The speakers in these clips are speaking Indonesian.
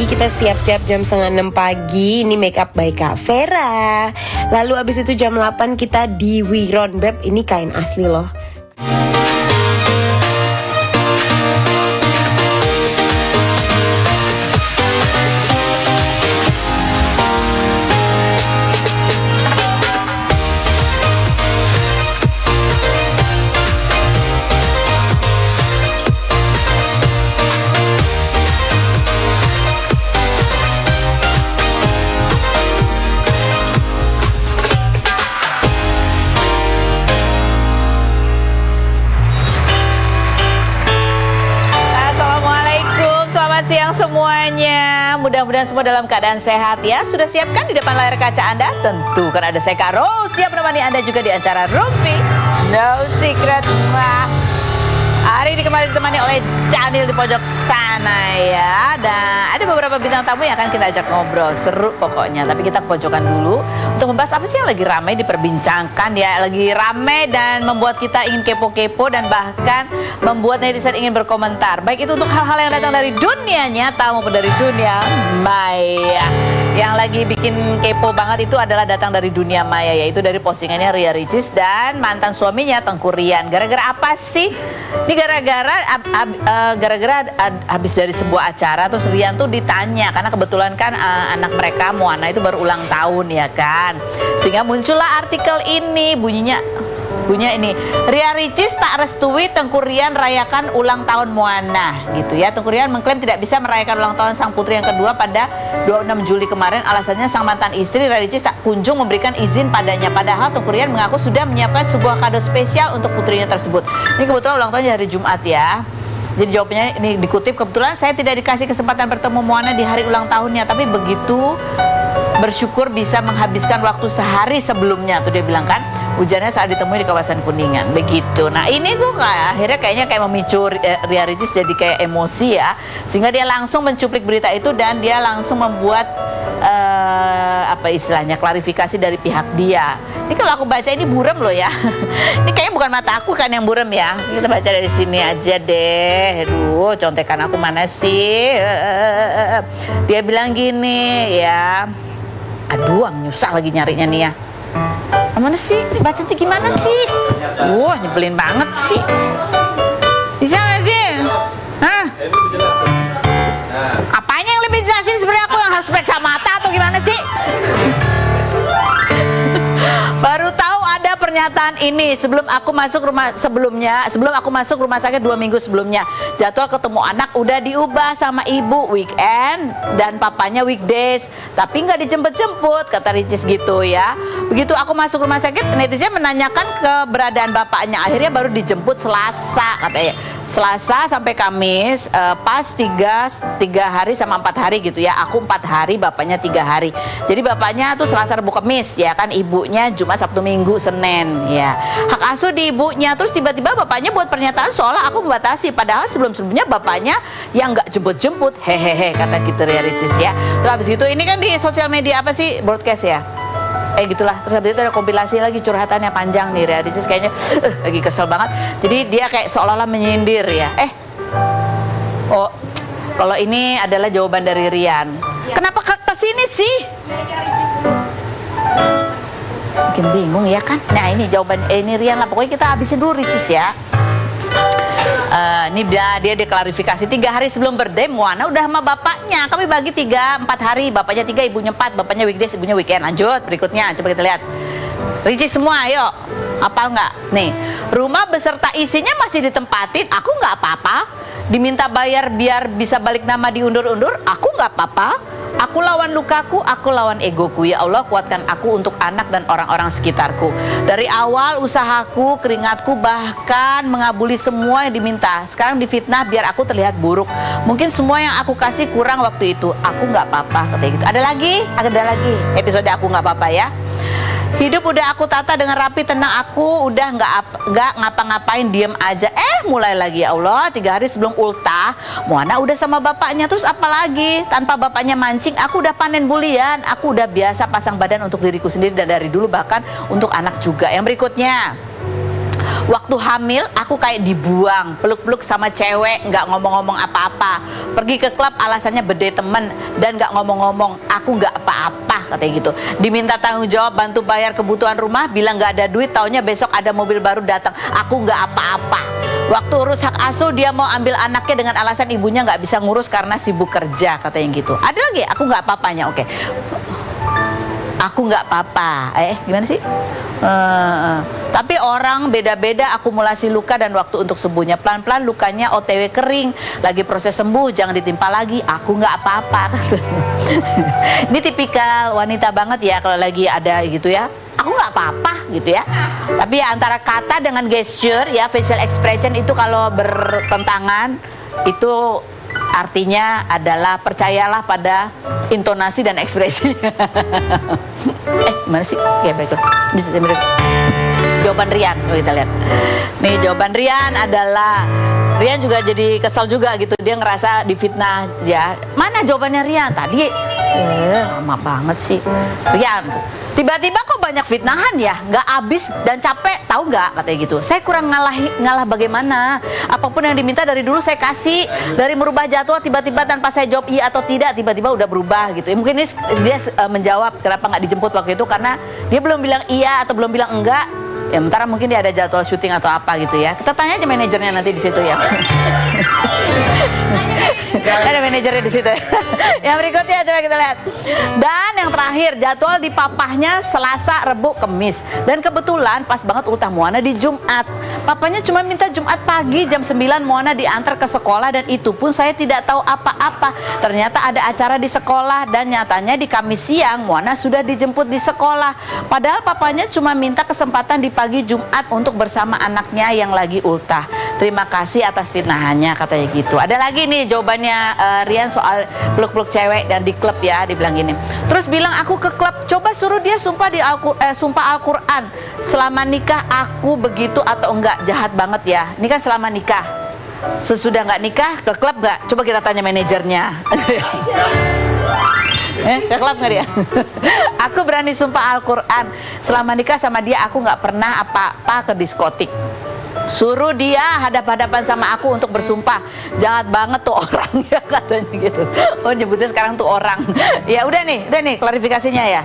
pagi, kita siap-siap jam 5:30 pagi. Ini make up by Kak Vera. Lalu abis itu jam 8 kita di Wiron. Beb, ini kain asli loh. Siang semuanya, mudah-mudahan semua dalam keadaan sehat ya. Sudah siapkan di depan layar kaca Anda? Tentu kan ada saya Kak Rose siap menemani Anda juga di acara Rumpi No Secret. Wah, hari ini kemarin ditemani oleh Daniel di pojok sana ya. Dan ada beberapa bintang tamu yang akan kita ajak ngobrol, seru pokoknya. Tapi kita ke pojokan dulu untuk membahas apa sih yang lagi ramai diperbincangkan ya. Lagi ramai dan membuat kita ingin kepo-kepo dan bahkan membuat netizen ingin berkomentar. Baik itu untuk hal-hal yang datang dari dunia nyata maupun dari dunia maya. Yang lagi bikin kepo banget itu adalah datang dari dunia maya, yaitu dari postingannya Ria Ricis dan mantan suaminya Tengku Rian. Gara-gara apa sih? Ini gara-gara habis dari sebuah acara terus Rian tuh ditanya karena kebetulan kan anak mereka Moana itu baru ulang tahun ya kan. Sehingga muncullah artikel ini bunyinya ini, Ria Ricis tak restui Tengku Rian rayakan ulang tahun Moana gitu ya. Tengku Rian mengklaim tidak bisa merayakan ulang tahun sang putri yang kedua pada 26 Juli kemarin. Alasannya sang mantan istri Ria Ricis tak kunjung memberikan izin padanya. Padahal Tengku Rian mengaku sudah menyiapkan sebuah kado spesial untuk putrinya tersebut. Ini kebetulan ulang tahunnya hari Jumat ya. Jadi jawabannya ini dikutip, kebetulan saya tidak dikasih kesempatan bertemu Moana di hari ulang tahunnya, tapi begitu bersyukur bisa menghabiskan waktu sehari sebelumnya, tuh dia bilang kan, ujarnya saat ditemui di kawasan Kuningan, begitu. Nah ini tuh akhirnya kayaknya kayak memicu Ria Ricis jadi kayak emosi ya, sehingga dia langsung mencuplik berita itu dan dia langsung membuat apa istilahnya klarifikasi dari pihak dia. Ini kalau aku baca ini buram loh ya. Ini kayaknya bukan mata aku kan yang buram ya. Kita baca dari sini aja deh. Aduh, contekan aku mana sih? Dia bilang gini ya. Aduh, nyusah lagi nyarinya nih ya. Mana sih? Baca tuh gimana sih? Wah, nyebelin banget sih. Bisa gak sih? Hah? Apanya yang lebih jelasin sebenarnya, aku yang harus periksa mata atau gimana sih? Baru tahu ada pernyataan ini sebelum aku masuk rumah sakit 2 minggu sebelumnya. Jadwal ketemu anak udah diubah sama ibu weekend dan papanya weekdays, tapi nggak dijemput-jemput, kata Ricis gitu ya. Begitu aku masuk rumah sakit, netizen menanyakan keberadaan bapaknya. Akhirnya baru dijemput Selasa katanya. Selasa sampai Kamis, pas 3 hari sama 4 hari gitu ya. Aku 4 hari, bapaknya 3 hari. Jadi bapaknya tuh Selasa, Rabu, Kamis ya kan, ibunya Jumat, Sabtu, Minggu, Senin ya. Hak asuh di ibunya. Terus tiba-tiba bapaknya buat pernyataan seolah aku membatasi, padahal sebelum-sebelumnya bapaknya yang nggak jemput-jemput, hehehe, kata gitu Ria Ricis ya. Terus habis itu ini kan di sosial media apa sih, broadcast ya, gitulah. Terus habis itu ada kompilasi lagi curhatannya panjang nih Ria Ricis kayaknya lagi kesel banget. Jadi dia kayak seolah-olah menyindir ya. Oh, kalau ini adalah jawaban dari Rian. Ya. Kenapa ke sini sih? Bikin bingung ya kan. Nah ini jawaban ini Rian lah. Pokoknya kita habisin dulu Ricis ya. Ini dia deklarifikasi 3 hari sebelum birthday Moana udah sama bapaknya. Kami bagi 3-4 hari, bapaknya 3, ibunya 4, bapaknya weekdays, ibunya weekend. Lanjut berikutnya, coba kita lihat. Ricis semua, ayo. Apal nggak? Nih, rumah beserta isinya masih ditempatin, aku nggak apa-apa. Diminta bayar biar bisa balik nama diundur-undur, aku nggak apa-apa. Aku lawan lukaku, aku lawan egoku. Ya Allah, kuatkan aku untuk anak dan orang-orang sekitarku. Dari awal usahaku, keringatku, bahkan mengabuli semua yang diminta. Sekarang difitnah biar aku terlihat buruk. Mungkin semua yang aku kasih kurang waktu itu. Aku nggak apa-apa, katanya gitu. Ada lagi episode aku nggak apa-apa ya. Hidup udah aku tata dengan rapi, tenang, aku udah nggak ngapa-ngapain, diem aja. Mulai lagi, ya Allah, 3 hari sebelum ultah Moana udah sama bapaknya. Terus apalagi, tanpa bapaknya mancing, aku udah panen bulian. Aku udah biasa pasang badan untuk diriku sendiri dan dari dulu, bahkan untuk anak juga. Yang berikutnya, Waktu hamil aku kayak dibuang, peluk-peluk sama cewek, nggak ngomong-ngomong apa-apa. Pergi ke klub alasannya bede temen dan nggak ngomong-ngomong, aku nggak apa-apa katanya gitu. Diminta tanggung jawab bantu bayar kebutuhan rumah, bilang nggak ada duit, taunya besok ada mobil baru datang, aku nggak apa-apa. Waktu urus hak asuh dia mau ambil anaknya dengan alasan ibunya nggak bisa ngurus karena sibuk kerja katanya gitu. Ada lagi, aku nggak apa-apanya, oke. Aku nggak apa-apa, gimana sih? Tapi orang beda-beda akumulasi luka dan waktu untuk sembuhnya. Pelan-pelan lukanya OTW kering, lagi proses sembuh, jangan ditimpa lagi. Aku nggak apa-apa. Ini tipikal wanita banget ya kalau lagi ada gitu ya. Aku nggak apa-apa gitu ya. Tapi ya, antara kata dengan gesture ya, facial expression itu kalau bertentangan itu artinya adalah percayalah pada intonasi dan ekspresi. Gimana sih? Ya baik tuh. Jawaban Rian, kita lihat. Nih jawaban Rian adalah, Rian juga jadi kesel juga gitu, dia ngerasa difitnah ya. Mana jawabannya Rian tadi? Lama banget sih Rian. Tiba-tiba kok banyak fitnahan ya, nggak habis dan capek, tahu nggak katanya gitu. Saya kurang ngalah bagaimana? Apapun yang diminta dari dulu saya kasih. Dari merubah jadwal tiba-tiba tanpa saya jawab iya atau tidak, tiba-tiba udah berubah gitu. Mungkin ini dia menjawab kenapa nggak dijemput waktu itu karena dia belum bilang iya atau belum bilang enggak. Ya bentar mungkin dia ada jadwal syuting atau apa gitu ya. Kita tanya aja manajernya nanti di situ ya. Ada manajernya di situ. Yang berikutnya coba kita lihat. Dan yang terakhir, jadwal di papahnya Selasa, Rebu, Kemis. Dan kebetulan pas banget ultah Moana di Jumat. Papanya cuma minta Jumat pagi jam 9 Moana diantar ke sekolah dan itu pun saya tidak tahu apa-apa. Ternyata ada acara di sekolah dan nyatanya di Kamis siang Moana sudah dijemput di sekolah. Padahal papanya cuma minta kesempatan di pagi Jumat untuk bersama anaknya yang lagi ultah. Terima kasih atas fitnahannya katanya gitu. Ada lagi nih jawabannya Rian soal peluk-peluk cewek dan di klub ya, dibilang gini. Terus bilang aku ke klub, coba suruh dia sumpah di sumpah Al-Quran. Selama nikah aku begitu atau enggak, jahat banget ya. Ini kan selama nikah. Sesudah nggak nikah ke klub nggak? Coba kita tanya manajernya. Ke klub nggak dia? Aku berani sumpah Al-Quran. Selama nikah sama dia aku nggak pernah apa-apa ke diskotik. Suruh dia hadap-hadapan sama aku untuk bersumpah. Jahat banget tuh orang ya katanya gitu. Oh nyebutnya sekarang tuh orang. Ya udah nih klarifikasinya ya.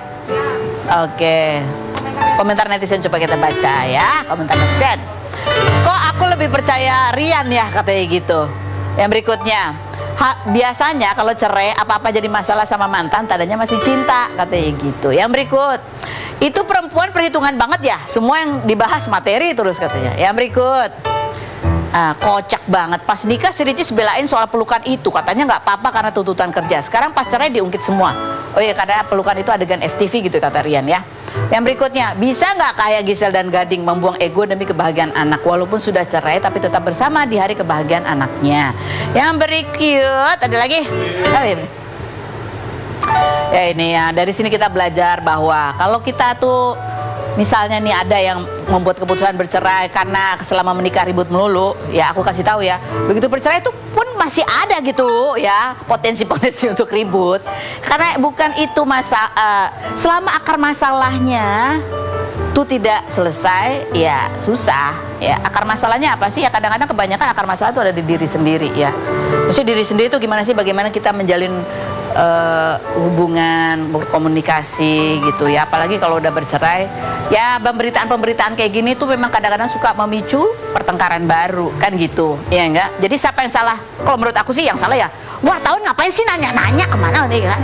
Oke. Komentar netizen coba kita baca ya. Komentar netizen. Kok aku lebih percaya Rian ya katanya gitu. Yang berikutnya. Biasanya kalau cerai apa-apa jadi masalah sama mantan tandanya masih cinta katanya gitu. Yang berikut, itu perempuan perhitungan banget ya, semua yang dibahas materi terus katanya. Yang berikut, kocak banget, pas nikah si Ricis belain soal pelukan itu, katanya nggak apa-apa karena tuntutan kerja. Sekarang pas cerai diungkit semua. Oh iya, karena pelukan itu adegan FTV gitu kata Rian ya. Yang berikutnya, bisa nggak kayak Gisel dan Gading membuang ego demi kebahagiaan anak walaupun sudah cerai tapi tetap bersama di hari kebahagiaan anaknya. Yang berikut ada lagi. Ya ini ya, dari sini kita belajar bahwa kalau kita tuh misalnya nih ada yang membuat keputusan bercerai karena selama menikah ribut melulu, ya aku kasih tahu ya, begitu bercerai itu pun masih ada gitu ya potensi-potensi untuk ribut. Karena bukan itu selama akar masalahnya itu tidak selesai, ya susah. Ya akar masalahnya apa sih? Ya kadang-kadang kebanyakan akar masalah itu ada di diri sendiri ya. Maksudnya diri sendiri itu gimana sih? Bagaimana kita menjalin hubungan, berkomunikasi gitu ya. Apalagi kalau udah bercerai, ya pemberitaan kayak gini tuh memang kadang-kadang suka memicu pertengkaran baru kan gitu, ya enggak? Jadi siapa yang salah? Kalau menurut aku sih yang salah ya wartawan, ngapain sih nanya-nanya kemana nih kan?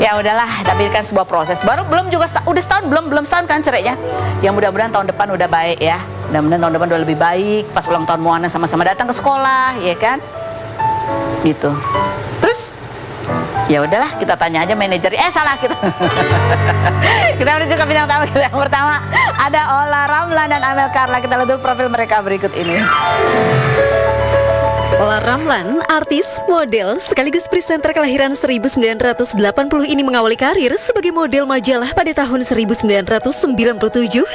Ya udahlah, tapi kan sebuah proses. Belum setahun belum setahun kan cerainya. Yang mudah-mudahan tahun depan udah baik ya. Mudah-mudahan tahun depan udah lebih baik. Pas ulang tahun Moana sama-sama datang ke sekolah, ya kan? Gitu. Terus ya udahlah, kita tanya aja manajer. Salah kita. Kita menuju ke bintang tamu kita yang pertama. Ada Ola Ramlan dan Amel Carla. Kita lihat dulu profil mereka berikut ini. Ola Ramlan, artis, model, sekaligus presenter kelahiran 1980 ini mengawali karir sebagai model majalah pada tahun 1997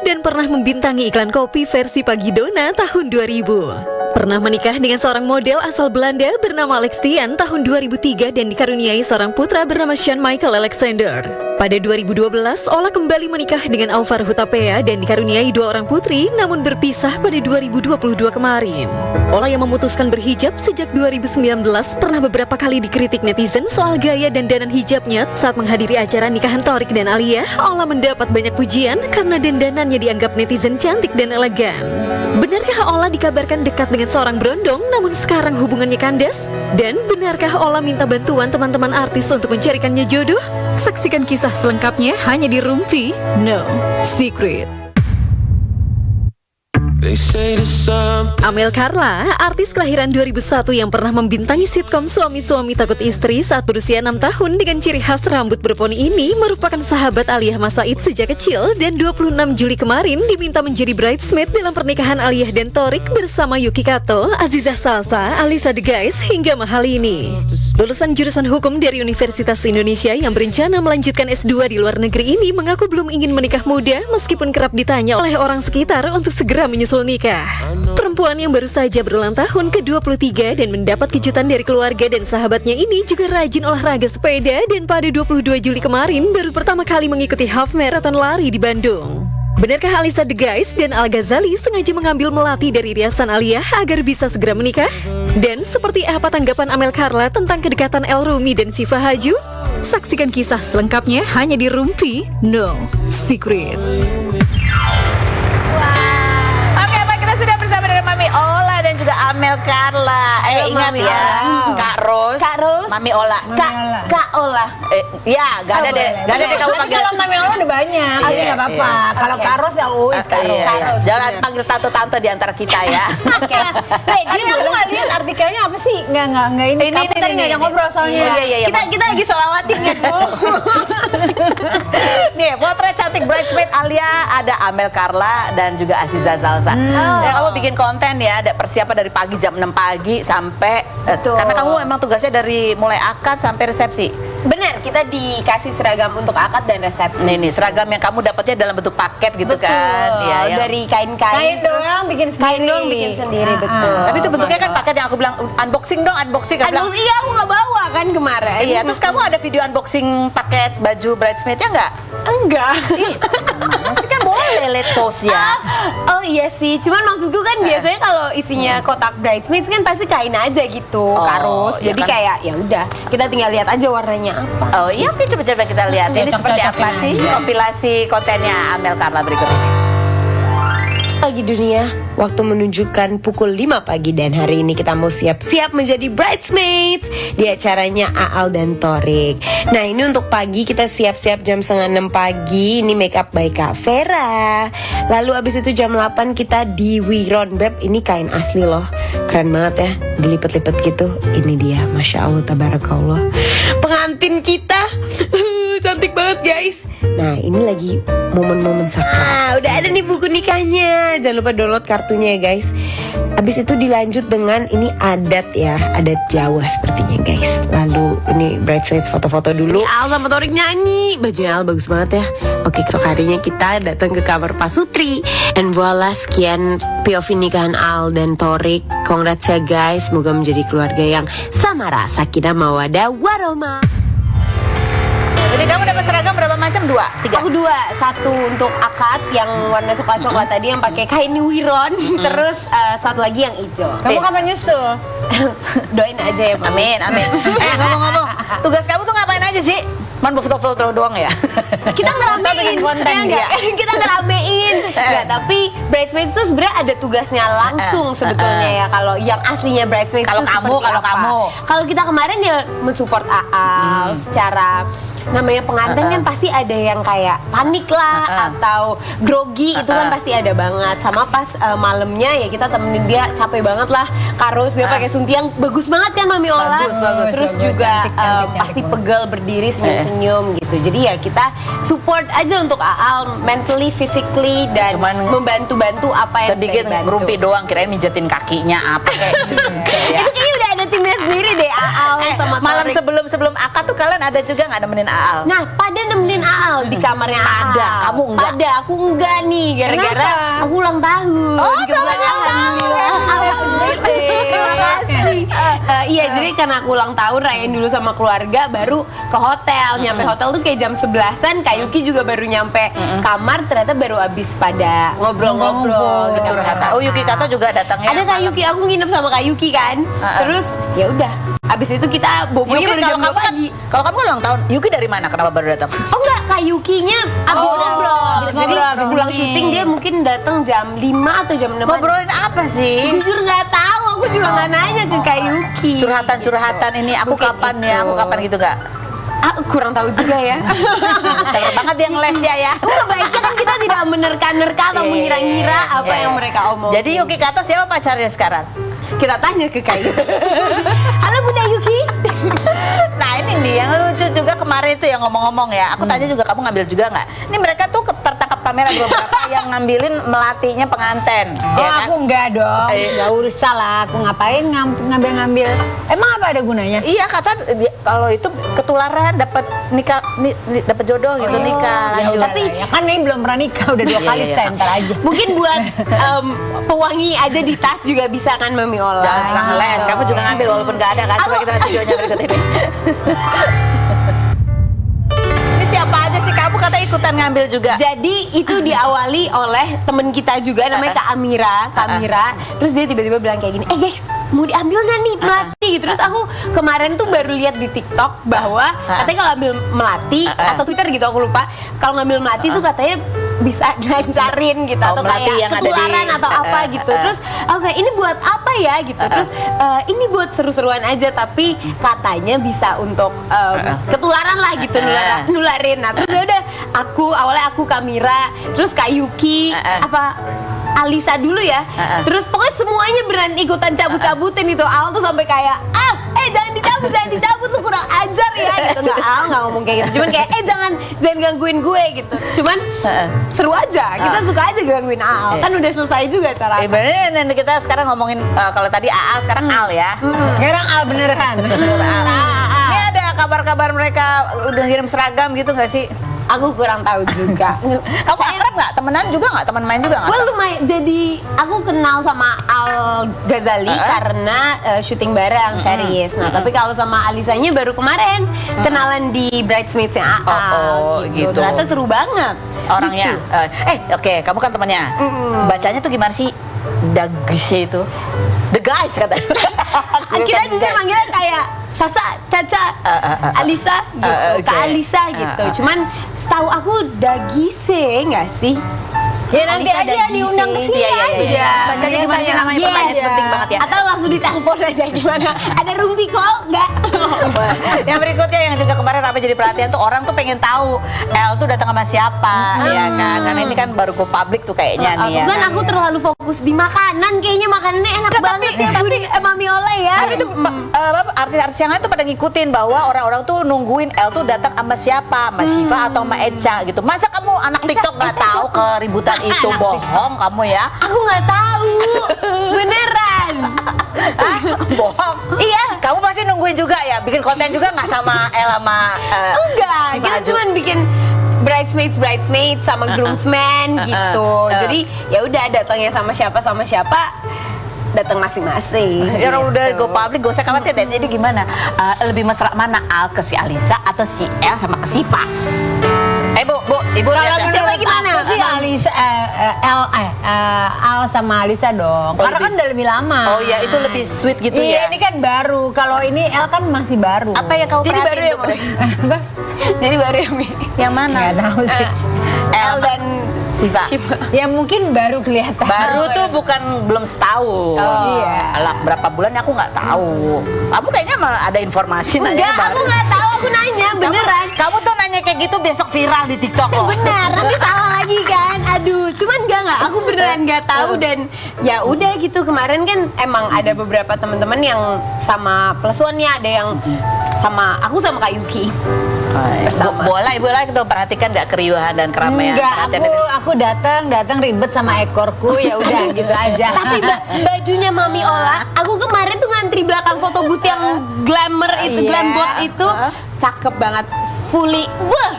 dan pernah membintangi iklan kopi versi Pagi Dona tahun 2000. Pernah menikah dengan seorang model asal Belanda bernama Alex Tian tahun 2003 dan dikaruniai seorang putra bernama Sean Michael Alexander. Pada 2012, Ola kembali menikah dengan Alvaro Hutapea dan dikaruniai 2 orang putri, namun berpisah pada 2022 kemarin. Ola yang memutuskan berhijab sejak 2019 pernah beberapa kali dikritik netizen soal gaya dan dandanan hijabnya saat menghadiri acara nikahan Thorik dan Alia. Ola mendapat banyak pujian karena dandanannya dianggap netizen cantik dan elegan. Benarkah Ola dikabarkan dekat dengan seorang berondong namun sekarang hubungannya kandas? Dan benarkah Ola minta bantuan teman-teman artis untuk mencarikannya jodoh? Saksikan kisah selengkapnya hanya di Rumpi No Secret. Amel Carla, artis kelahiran 2001 yang pernah membintangi sitkom Suami-Suami Takut Istri saat berusia 6 tahun dengan ciri khas rambut berponi ini merupakan sahabat Aliyah Masaid sejak kecil dan 26 Juli kemarin diminta menjadi bridesmaid dalam pernikahan Aliyah dan Thorik bersama Yuki Kato, Aziza Salsa, Alisa The Guys hingga Mahalini. Lulusan jurusan hukum dari Universitas Indonesia yang berencana melanjutkan S2 di luar negeri ini mengaku belum ingin menikah muda meskipun kerap ditanya oleh orang sekitar untuk segera menyusul nikah. Perempuan yang baru saja berulang tahun ke-23 dan mendapat kejutan dari keluarga dan sahabatnya ini juga rajin olahraga sepeda dan pada 22 Juli kemarin baru pertama kali mengikuti half marathon lari di Bandung. Benarkah Alisa The Guys dan Al Ghazali sengaja mengambil melati dari riasan Aliyah agar bisa segera menikah? Dan seperti apa tanggapan Amel Carla tentang kedekatan El Rumi dan Syifa Haju? Saksikan kisah selengkapnya hanya di Rumpi No Secret. Oke, baik, kita sudah bersama dengan Mami Ola dan juga Amel Carla. Ingat Mami ya, Ola. Kak Ros, Mami Ola. Kak Ola. Ya, gak ada deh kamu panggil. Kalau Mami Ola udah banyak, Iya, jadi nggak apa-apa. iya. Kalau Karos ya Uis, Karos. Jangan panggil tante-tante di antara kita ya. Oke. Jadi aku nggak lihat artikelnya apa sih? Nggak ini. Kamu tadi ngajak ngobrol soalnya. Iya. Kita lagi selawatin ya Bu. Nih, potret cantik bridesmaid Alia, ada Amel Carla dan juga Aziza Salsa. Ya, kamu bikin konten ya, ada persiapan dari pagi jam 6 pagi sampai karena kamu emang tugasnya dari mulai akad sampai resepsi. Benar, kita dikasih seragam untuk akad dan resepsi. Nih seragam yang kamu dapatnya dalam bentuk paket gitu Betul, kan. Ya, yang dari kain-kain. Kain doang bikin sendiri. Kain doang bikin sendiri, betul. tapi itu bentuknya kan paket yang aku bilang unboxing dong, unboxing. Aku bilang, Iya, aku nggak bawa kan kemarin. iya, terus kamu ada video unboxing paket baju bridesmaidnya nggak? enggak. Masih kan boleh let post ya. Oh iya sih, cuman maksudku kan biasanya kalau isinya kotak bridesmaids kan pasti kain aja gitu, karus. iya Jadi kan? kayak ya udah, kita tinggal lihat aja warnanya apa. Oh iya, oke, coba-coba kita lihat. Ini seperti apa sih kompilasi kontennya Amel Carla berikut ini. Pagi dunia, waktu menunjukkan pukul 5 pagi dan hari ini kita mau siap-siap menjadi bridesmaids di acaranya Aal dan Thorik. Nah ini untuk pagi kita siap-siap jam 5:30 pagi, ini make up by Kak Vera. Lalu abis itu jam 8 kita di Wiron Beb, ini kain asli loh, keren banget ya, dilipet-lipet gitu. Ini dia, Masya Allah, Tabarakallah, pengantin kita. Cantik banget guys. Nah ini lagi momen-momen sakral. Udah ada nih buku nikahnya. Jangan lupa download kartunya ya guys. Abis itu dilanjut dengan ini adat ya, adat Jawa sepertinya guys. Lalu ini bridesmaids foto-foto dulu. Ini Al sama Thorik nyanyi. Bajunya Al bagus banget ya. Oke, esok harinya kita datang ke kamar Pak Sutri. And voila, sekian POV nikahan Al dan Thorik. Congrats ya guys. Semoga menjadi keluarga yang samara, sakinah, mawadah, warahmah. Jadi kamu dapat seragam berapa macam? 2, 3? Aku 2, satu untuk akad yang warna coklat-coklat tadi yang pakai kain wiron, terus satu lagi yang hijau. Kamu kapan nyusul? Doain aja ya Pak. Amin. Ngomong-ngomong, tugas kamu tuh ngapain aja sih? Man foto-foto doang ya? Kita ngeramein konten ya, kita ngeramein. Nggak, tapi bridesmaids itu sebenarnya ada tugasnya langsung sebetulnya ya. Kalau yang aslinya bridesmaids Kalau itu kamu, seperti apa. Kalau kita kemarin ya mensupport Aal secara, namanya pengantin kan pasti ada yang kayak panik lah atau grogi, itu kan pasti ada banget. Sama pas malamnya ya kita temenin dia, capek banget lah, karus dia pakai suntiang bagus banget kan Mami Ola. Bagus. Terus juga pasti pegel berdiri senyum-senyum gitu. Jadi ya kita support aja untuk Aal mentally, physically, dan Cuman membantu-bantu apa yang sedikit bisa dibantu. ngerumpi doang, kirain mijetin kakinya apa kayak gitu. Itu kayaknya udah ada timnya sendiri deh Aal sama Malam Thorik. sebelum akad tuh kalian ada juga nggak nemenin Aal? Nah, pada nemenin Aal di kamarnya Aal. Pada, kamu enggak? Pada, aku enggak nih, gara-gara aku ulang tahun. Oh, selamat ulang tahun. Terima kasih. Iya, jadi karena aku ulang tahun, rayain dulu sama keluarga, baru ke hotel. Nyampe hotel tuh kayak jam 11-an, Kak Yuki juga baru nyampe kamar, ternyata baru abis pada ngobrol-ngobrol. Curhatan. Oh, Yuki Kato juga datangnya. Ada Kak Yuki, aku nginep sama Kak Yuki kan. Terus ya udah, abis itu kita bobonya Yuki, baru kalau jam 2 kamu kan, pagi. kalau kamu ulang tahun, Yuki dari mana? Kenapa baru datang? Oh enggak, Kak Yukinya abis ngobrol. Jadi ngobrol. pulang syuting dia mungkin datang jam 5 atau jam 6. Ngobrolin apa sih? Jujur nggak tahu, aku juga nggak nanya ke Kak Yuki. Curhatan-curhatan ini aku Mungkin kapan ya, itu. aku kapan gitu gak? Kurang tahu juga ya. Tahu banget yang les ya. Baiknya kan kita tidak menerka-nerka atau Iya, mengira-ngira iya, apa iya. yang mereka omong. Jadi Yuki Kato siapa pacarnya sekarang? kita tanya ke Kak Yuki. Halo Bunda Yuki. Nah ini nih yang lucu juga kemarin itu yang ngomong-ngomong ya. Aku tanya juga, kamu ngambil juga nggak? Ini mereka tuh tertangkap kamera beberapa yang ngambilin melatinya penganten. Oh, ya kan? aku enggak dong. Enggak usah lah. Aku ngapain ngambil-ngambil? Emang apa ada gunanya? Iya kata kalau itu ketularan dapat nikah, dapat jodoh gitu nikah Ya lanjut. udah, ya kan ini belum pernah nikah, udah 2 Iya, kali iya. center aja. Mungkin buat pewangi aja di tas juga bisa kan Mami Ola. Jangan suka ngeles, kamu juga ngambil walaupun nggak ada kan. Coba kita lihat videonya berikut ini. Ini siapa aja sih, kamu kata ikutan ngambil juga? Jadi itu diawali oleh temen kita juga namanya Kak Amira. Terus dia tiba-tiba bilang kayak gini, guys, mau diambil nggak nih melati? Terus aku kemarin tuh baru lihat di TikTok bahwa katanya kalau ambil melati atau Twitter gitu aku lupa, kalau ngambil melati tuh katanya bisa lancarin gitu atau melati kayak yang ada di- ketularan atau apa gitu. Terus oke, ini buat apa ya gitu. Terus ini buat seru-seruan aja tapi katanya bisa untuk ketularan lah gitu, nularin. Nah, terus ya udah awalnya aku Kamira, terus Kak Yuki, Alisa dulu ya. Terus pokoknya semuanya berani ikutan cabut-cabutin itu. Al tuh sampai kayak jangan dicabut lu kurang ajar ya gitu. Nggak ngomong kayak gitu. Cuman kayak jangan gangguin gue gitu. Cuman seru aja. Kita suka aja gangguin Al. Kan udah selesai juga acara. Ibaratnya kita sekarang ngomongin kalau tadi Aal, sekarang Al ya. Sekarang Al beneran. Ini ada kabar-kabar mereka udah ngirim seragam gitu nggak sih? Aku kurang tahu juga. Kamu akrab nggak? Temenan juga nggak? Teman main juga nggak? Gue lumayan, jadi aku kenal sama Al Ghazali karena syuting bareng series. Nah, tapi kalau sama Alisanya baru kemarin kenalan di Bridesmaids-nya Al gitu. Ternyata seru banget. Orangnya. Lucu. Oke, kamu kan temannya. Bacanya tuh gimana sih? Dagisnya itu. The guys katanya. Kita justru manggilnya kayak Sasa, Caca, Alisa gitu, Kak Alisa gitu. Cuman setahu aku Dagise nggak sih? Ya nanti Alisa aja Dagise. diundang ke sini Iya. aja. Bacanya gimana sih namanya? Yes. Pertanyaan penting banget ya. Atau langsung ditelepon aja gimana? Ada rumpi call nggak? Yang berikutnya yang juga kemarin apa jadi perhatian tuh orang tuh pengen tabu El tuh datang sama siapa, ya kan? Karena ini kan baru go public tuh kayaknya nih ya. Kan aku terlalu fokus di makanan, kayaknya makanannya enak banget ya Mami Ola ya. Tapi itu artis-artis yang lain tuh pada ngikutin bahwa orang-orang tuh nungguin El tuh datang sama siapa, sama Shiva atau sama Echa gitu. Masa kamu anak TikTok nggak tahu keributan itu? Bohong kamu ya? Aku nggak tahu, beneran. Bohong. Iya. Kamu pasti nungguin juga ya, bikin konten juga nggak sama El sama Enggak, Shiva kita Aju? cuman bikin bridesmaids sama groomsmen gitu. Jadi ya udah datangnya sama siapa datang masing-masing. Ya orang udah gitu. go public, gak usah khawatir deh. Jadi gimana? Lebih mesra mana Al ke si Alisa atau si El sama ke Shiva? Ibu Kalau lihat ya. Coba menurut gimana? aku sih Alisa, Al sama Alisa dong. Karena kan udah lebih lama. Oh iya, itu lebih sweet gitu Iya, ya. ini kan baru. Kalau ini El kan masih baru. Apa yang kamu Jadi perhatiin baru ya, tuh? Mas? Jadi baru ya, Mi? Yang mana? Nggak tahu sih. El dan Shiva. Ya mungkin baru kelihatan. Baru tuh bukan belum setahun. iya. Alah, berapa bulan aku nggak tahu. Kamu kayaknya malah ada informasi nanya Enggak, aku nggak tahu, aku nanya beneran. Kamu tuh nanya kayak gitu besok viral di TikTok loh. Benar, nanti salah lagi kan. Aduh, cuman enggak, aku beneran nggak tahu dan ya udah gitu. Kemarin kan emang ada beberapa teman-teman yang sama plus one-nya, ada yang sama Kak Yuki. Bersama. Boleh kita perhatikan nggak keriuhan dan keramaian. Enggak, aku datang ribet sama ekorku, ya udah gitu aja. Tapi bajunya Mami Ola, aku kemarin tuh ngantri belakang foto booth yang glamour itu, glam bot itu, cakep banget, fully, wah,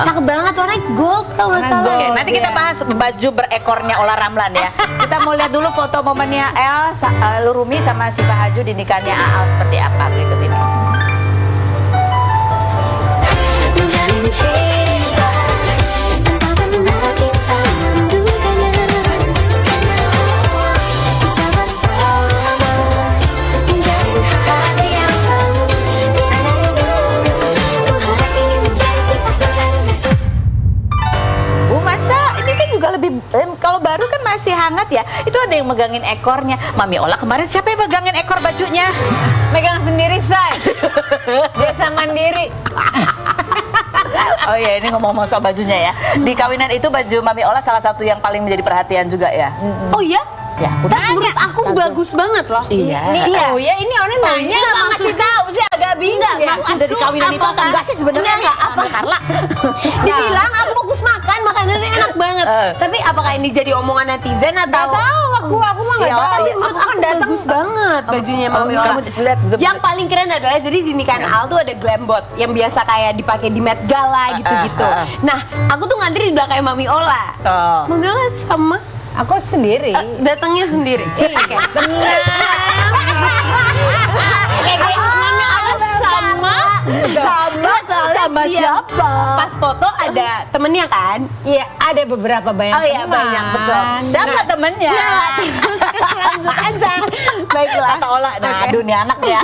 cakep banget, warnanya gold kalau nggak salah. Oke, nanti kita bahas baju berekornya Ola Ramlan ya. Kita mau lihat dulu foto momennya Lurumi sama Siva Haju di nikahnya Aal seperti apa berikut ini. Kalau baru kan masih hangat ya. Itu ada yang megangin ekornya. Mami Ola kemarin siapa yang megangin ekor bajunya? Megang sendiri, say. Desa mandiri. Oh iya, ini ngomong-ngomong soal bajunya ya. Di kawinan itu baju Mami Ola salah satu yang paling menjadi perhatian juga ya. Oh iya? Ya, aku menurut aku bagus banget loh. Iya. Oh ya, ini orang nanya nggak ngasih tahu sih, agak bingung ya. Maksud dari kawinan itu atau enggak sih sebenarnya? Enggak, apa Carla? Dibilang aku fokus makan, makanannya enak banget. Tapi apakah ini jadi omongan netizen atau? Nggak tahu, aku mah nggak tahu. Tapi menurut aku bagus banget bajunya Mami Ola. Kamu lihat Yang paling keren adalah jadi di nikahan Al tuh ada glam bot yang biasa kayak dipakai di Met Gala gitu-gitu. Nah, aku tuh ngantri di belakang Mami Ola. Mami Ola sama Aku sendiri. datangnya sendiri. Oke. sama siapa? Pas foto ada temennya kan? Iya, ada beberapa banyak. Oh iya, banyak, betul. Siapa temennya? Lanjut aja. Baiklah. Kata Ola, nah dunia anak ya.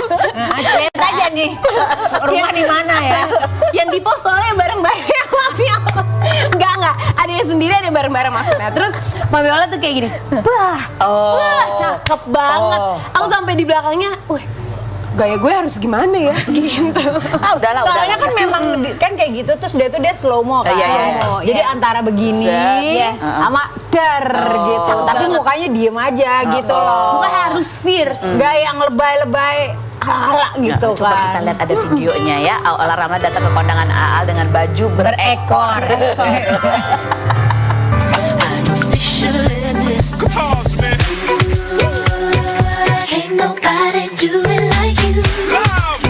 Lihat aja nih, rumah di mana ya? Yang di pos soalnya bareng-bareng Mami Ola. Enggak, ada yang sendiri, ada yang bareng-bareng maksudnya. Terus Mami Ola tuh kayak gini, wah, cakep banget. Aku sampai di belakangnya, wih, gaya gue harus gimana ya gitu. Udahlah. Soalnya kan memang kan kayak gitu, terus dia slow mo kan. Iya. Jadi antara begini sama dar gitu. Tapi mukanya diem aja gitu loh. Bukan harus fierce. Nggak yang lebay-lebay ala gitu Coba kita kan. lihat ada videonya ya. Ola Ramlan datang ke kondangan Aal dengan baju berekor. Guitars, man. Ain't nobody do it like you. Love.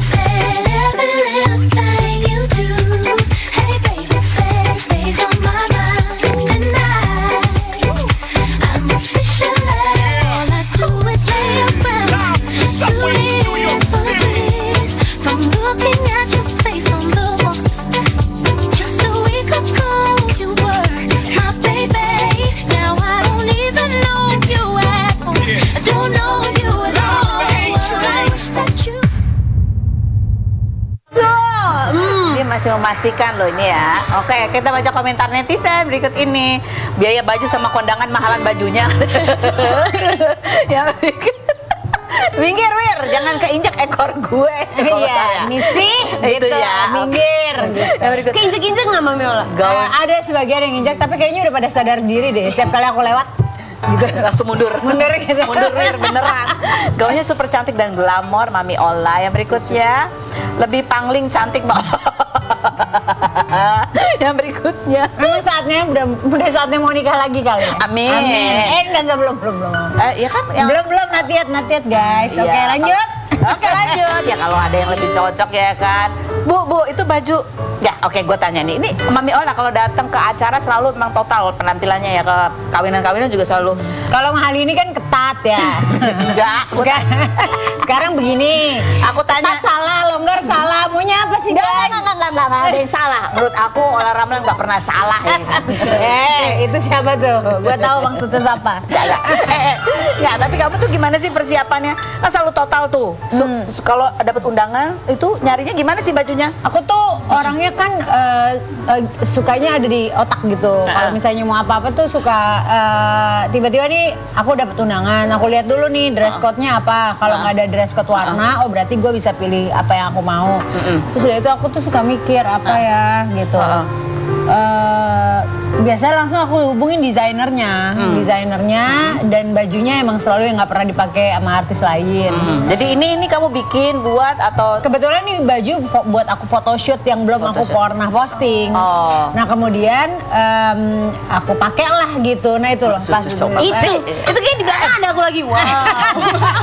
Said every little thing you do. Hey baby, stays on my mind. And I'm officially all I do is lay around. Subways, New York City. From looking at your face on the walls. Just a week ago you were my baby. Now I don't even know if you at home. I don't know if you at all. I wish that you. Dia masih memastikan loh ini ya. Oke, kita baca komentar netizen berikut ini. Biaya baju sama kondangan mahalan bajunya. Ya, minggir, Wir, jangan keinjak ekor gue. Iya, misi Itu gitu, ya. minggir gitu. Yang berikut. Keinjek-injek nggak Mami Ola? Ada sebagian yang injak, tapi kayaknya udah pada sadar diri deh. Setiap kali aku lewat gitu. Langsung mundur. Mundur gitu. Mundur, Wir, beneran. Gaunnya super cantik dan glamor Mami Ola. Yang berikutnya lebih pangling cantik Mbak. Yang berikutnya. Memang saatnya udah saatnya mau nikah lagi kali ya? Amin. Enggak belum. Ya kan yang Belum natiat guys. Iya. Oke, lanjut. Oke, lanjut. Ya kalau ada yang lebih cocok ya kan. Bu, itu baju. Ya, oke, gue tanya nih. Ini Mami Ola kalau datang ke acara selalu memang total penampilannya ya, ke kawinan-kawinan juga selalu. Kalau mahal ini kan ketat ya. Enggak. Sekarang begini. Aku tanya. Ketat salah, longgar salah. Maunya apa sih, guys? Enggak ada yang salah. Menurut aku Ola Ramlan nggak pernah salah ya. Itu siapa tuh? Gue tahu Bang Tutut apa. Ya, tapi kamu tuh gimana sih persiapannya? Kan selalu total tuh. Kalau dapat undangan itu nyarinya gimana sih bajunya? Aku tuh orangnya kan sukanya ada di otak gitu. Kalau misalnya mau apa-apa tuh suka tiba-tiba nih aku dapat undangan, aku lihat dulu nih dress code-nya apa. Kalau nggak ada dress code warna, oh berarti gue bisa pilih apa yang aku mau. Terus udah itu aku tuh suka mikir apa ya gitu. Biasanya langsung aku hubungin desainernya, dan bajunya emang selalu yang nggak pernah dipakai sama artis lain. Jadi ini kamu bikin buat atau Kebetulan nih baju buat aku photoshoot yang belum aku pernah posting. Oh. Nah kemudian aku pakai lah gitu. Nah itu loh pas coba. itu kayak di belakang ada aku lagi. Wow.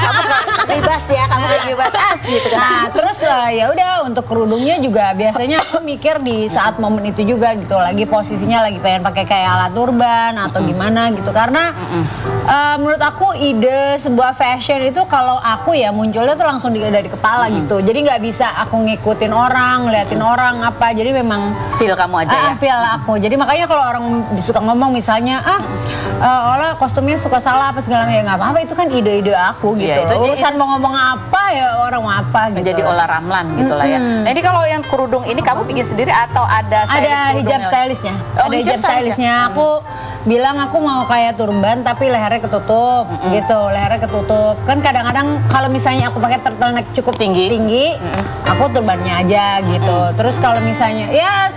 kamu bebas ya, kamu bebas gitu kan. Nah terus ya udah untuk kerudungnya juga biasanya aku mikir di saat momen itu juga gitu, lagi posisinya lagi pengen pakai kayak alat turban atau gimana gitu, karena menurut aku ide sebuah fashion itu kalau aku ya munculnya tuh langsung dari kepala gitu, jadi nggak bisa aku ngikutin orang, ngeliatin orang apa, jadi memang Feel kamu aja ya. feel aku. Jadi makanya kalau orang suka ngomong misalnya Ola kostumnya suka salah apa segala macam, ya nggak apa-apa, itu kan ide-ide aku gitu. Iya, itu Urusan mau ngomong apa ya orang mau apa gitu. Menjadi Ola Ramlan gitu lah ya. Nah ini kalau yang kerudung ini kamu bikin sendiri atau ada stylist Ada hijab kerudungnya? stylistnya. Oh, Ada hijab hijab stylistnya. Aku bilang aku mau kayak turban tapi lehernya ketutup gitu, lehernya ketutup. Kan kadang-kadang kalau misalnya aku pakai turtleneck cukup tinggi, aku turbannya aja gitu. Terus kalau misalnya ya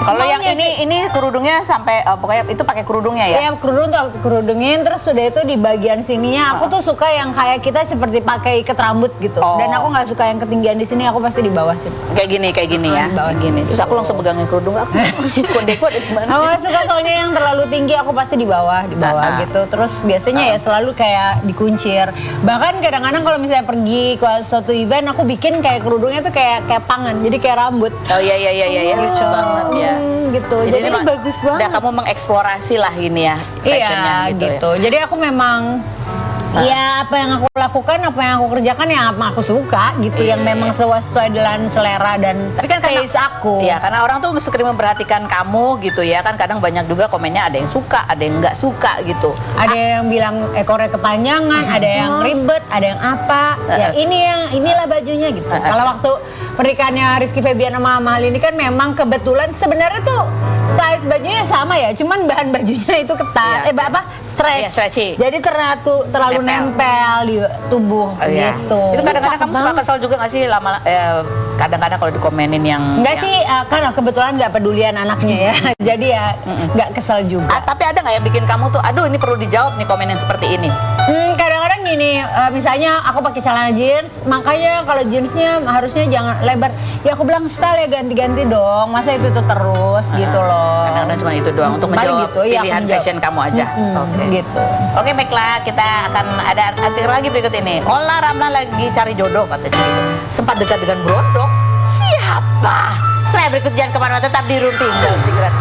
Kalau yang semaunya sih. ini kerudungnya sampai pokoknya itu pakai kerudungnya ya? Ya kerudung tuh aku kerudungin, terus sudah itu di bagian sininya aku tuh suka yang kayak kita seperti pakai ikat rambut gitu. Oh. Dan aku nggak suka yang ketinggian di sini, aku pasti di bawah sih. Kayak gini ya. Di bawah Kayak gini. Terus aku langsung pegangin kerudung aku. Kode-kode di mana? Aku nggak suka soalnya yang terlalu tinggi, aku pasti di bawah gitu. Terus biasanya ya selalu kayak dikuncir. Bahkan kadang-kadang kalau misalnya pergi ke suatu event, aku bikin kayak kerudungnya tuh kayak pangan, jadi kayak rambut. Oh iya lucu banget ya. Gitu. Jadi memang bagus banget. Udah kamu mengeksplorasi lah ini ya fashionnya Iya gitu. ya. Jadi aku memang ya apa yang aku lakukan, apa yang aku kerjakan ya apa aku suka gitu, yang memang sesuai dengan selera dan Tapi kan taste aku. Iya, karena orang tuh mesti memperhatikan kamu gitu ya kan, kadang banyak juga komennya ada yang suka, ada yang nggak suka gitu. Ada yang bilang ekornya kepanjangan, ada yang ribet, ada yang apa. Ya inilah bajunya gitu. Kalau waktu pernikahannya Rizky Febian sama Mahal ini kan memang kebetulan sebenarnya tuh size bajunya sama ya, cuman bahan bajunya itu ketat, stretch. Iya, stretchy. Jadi terlalu nempel di tubuh Iya. gitu. Itu kadang-kadang kamu suka kesel juga nggak sih kadang-kadang kalau dikomenin yang Enggak yang- sih, kan kebetulan nggak pedulian anaknya ya. Jadi ya nggak kesel juga. Tapi ada nggak yang bikin kamu tuh, aduh ini perlu dijawab nih komen yang seperti ini? Kadang-kadang gini, misalnya aku pakai celana jeans, makanya kalau jeansnya harusnya jangan lebar. Ya aku bilang style ya ganti-ganti dong. Masa itu tuh terus gitu loh. Kadang-kadang cuma itu doang untuk Paling menjawab gitu, iya, aku pilihan menjawab. fashion kamu aja. Oke. Gitu. Oke baiklah, kita akan ada artikel lagi berikut ini. Ola Ramlan lagi cari jodoh katanya gitu. Sempat dekat dengan Brondok. Siapa? Setelah berikut jangan kemana-mana, tetap di Runting Secret.